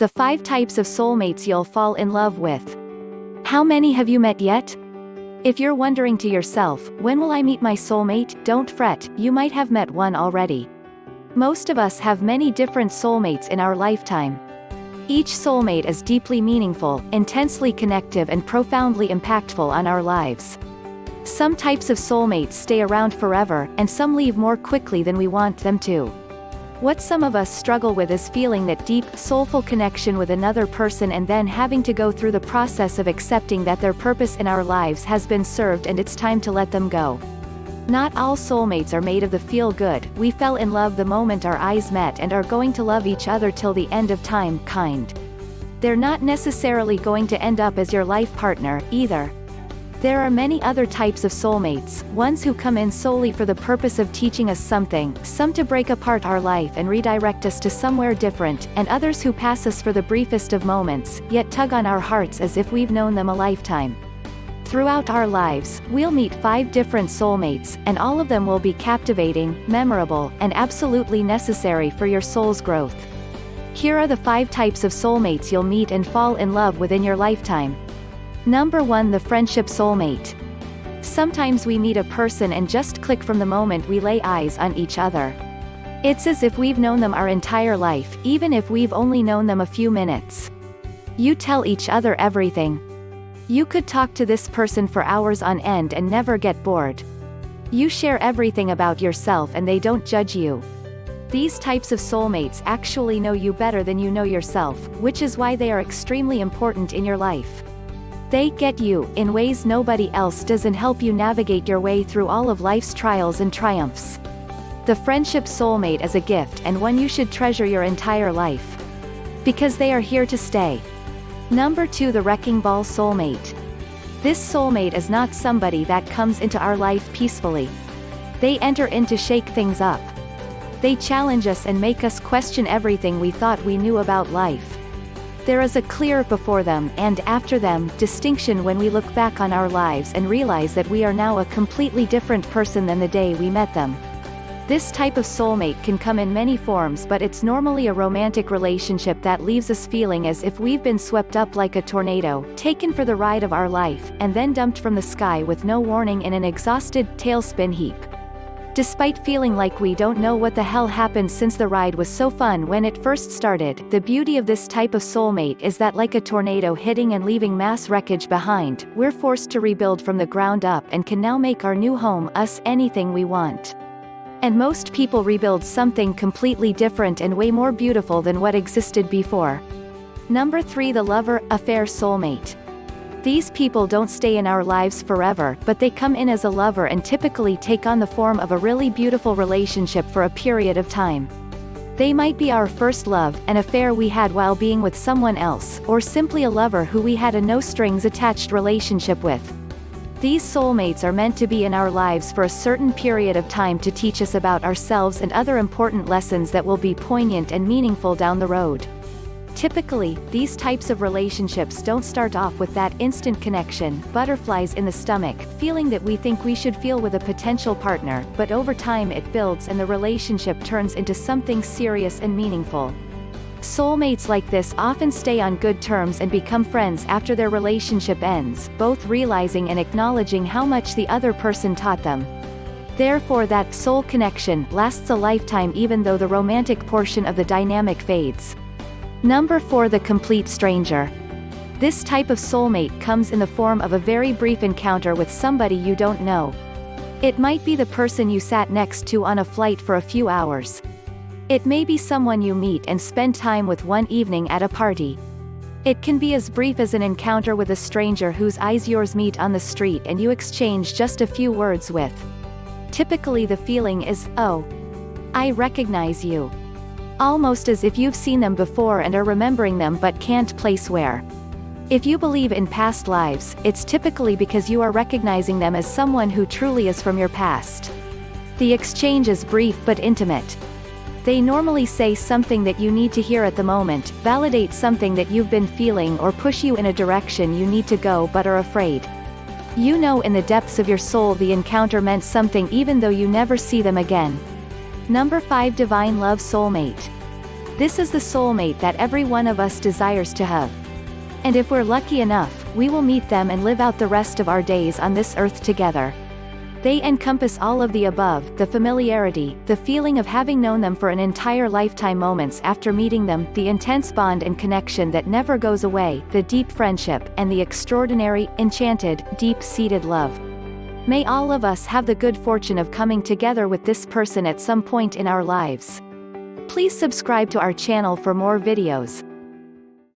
The 5 types of soulmates you'll fall in love with. How many have you met yet? If you're wondering to yourself, when will I meet my soulmate? Don't fret, you might have met one already. Most of us have many different soulmates in our lifetime. Each soulmate is deeply meaningful, intensely connective and profoundly impactful on our lives. Some types of soulmates stay around forever, and some leave more quickly than we want them to. What some of us struggle with is feeling that deep, soulful connection with another person and then having to go through the process of accepting that their purpose in our lives has been served and it's time to let them go. Not all soulmates are made of the feel-good, we fell in love the moment our eyes met and are going to love each other till the end of time kind. They're not necessarily going to end up as your life partner, either. There are many other types of soulmates, ones who come in solely for the purpose of teaching us something, some to break apart our life and redirect us to somewhere different, and others who pass us for the briefest of moments, yet tug on our hearts as if we've known them a lifetime. Throughout our lives, we'll meet 5 different soulmates, and all of them will be captivating, memorable, and absolutely necessary for your soul's growth. Here are the 5 types of soulmates you'll meet and fall in love with in your lifetime. Number 1. The Friendship Soulmate. Sometimes we meet a person and just click from the moment we lay eyes on each other. It's as if we've known them our entire life, even if we've only known them a few minutes. You tell each other everything. You could talk to this person for hours on end and never get bored. You share everything about yourself and they don't judge you. These types of soulmates actually know you better than you know yourself, which is why they are extremely important in your life. They get you, in ways nobody else does, and help you navigate your way through all of life's trials and triumphs. The Friendship Soulmate is a gift and one you should treasure your entire life. Because they are here to stay. Number 2. The Wrecking Ball Soulmate. This soulmate is not somebody that comes into our life peacefully. They enter in to shake things up. They challenge us and make us question everything we thought we knew about life. There is a clear before them and after them distinction when we look back on our lives and realize that we are now a completely different person than the day we met them. This type of soulmate can come in many forms, but it's normally a romantic relationship that leaves us feeling as if we've been swept up like a tornado, taken for the ride of our life, and then dumped from the sky with no warning in an exhausted tailspin heap. Despite feeling like we don't know what the hell happened since the ride was so fun when it first started, the beauty of this type of soulmate is that, like a tornado hitting and leaving mass wreckage behind, we're forced to rebuild from the ground up and can now make our new home, us, anything we want. And most people rebuild something completely different and way more beautiful than what existed before. Number 3. The Lover Affair Soulmate. These people don't stay in our lives forever, but they come in as a lover and typically take on the form of a really beautiful relationship for a period of time. They might be our first love, an affair we had while being with someone else, or simply a lover who we had a no-strings-attached relationship with. These soulmates are meant to be in our lives for a certain period of time to teach us about ourselves and other important lessons that will be poignant and meaningful down the road. Typically, these types of relationships don't start off with that instant connection, butterflies in the stomach, feeling that we think we should feel with a potential partner, but over time it builds and the relationship turns into something serious and meaningful. Soulmates like this often stay on good terms and become friends after their relationship ends, both realizing and acknowledging how much the other person taught them. Therefore, that soul connection lasts a lifetime even though the romantic portion of the dynamic fades. Number 4. The Complete Stranger. This type of soulmate comes in the form of a very brief encounter with somebody you don't know. It might be the person you sat next to on a flight for a few hours. It may be someone you meet and spend time with one evening at a party. It can be as brief as an encounter with a stranger whose eyes yours meet on the street and you exchange just a few words with. Typically the feeling is, "Oh, I recognize you." Almost as if you've seen them before and are remembering them but can't place where. If you believe in past lives, it's typically because you are recognizing them as someone who truly is from your past. The exchange is brief but intimate. They normally say something that you need to hear at the moment, validate something that you've been feeling, or push you in a direction you need to go but are afraid. You know in the depths of your soul the encounter meant something even though you never see them again. Number 5. Divine Love Soulmate. This is the soulmate that every one of us desires to have. And if we're lucky enough, we will meet them and live out the rest of our days on this earth together. They encompass all of the above: the familiarity, the feeling of having known them for an entire lifetime, moments after meeting them, the intense bond and connection that never goes away, the deep friendship, and the extraordinary, enchanted, deep-seated love. May all of us have the good fortune of coming together with this person at some point in our lives. Please subscribe to our channel for more videos.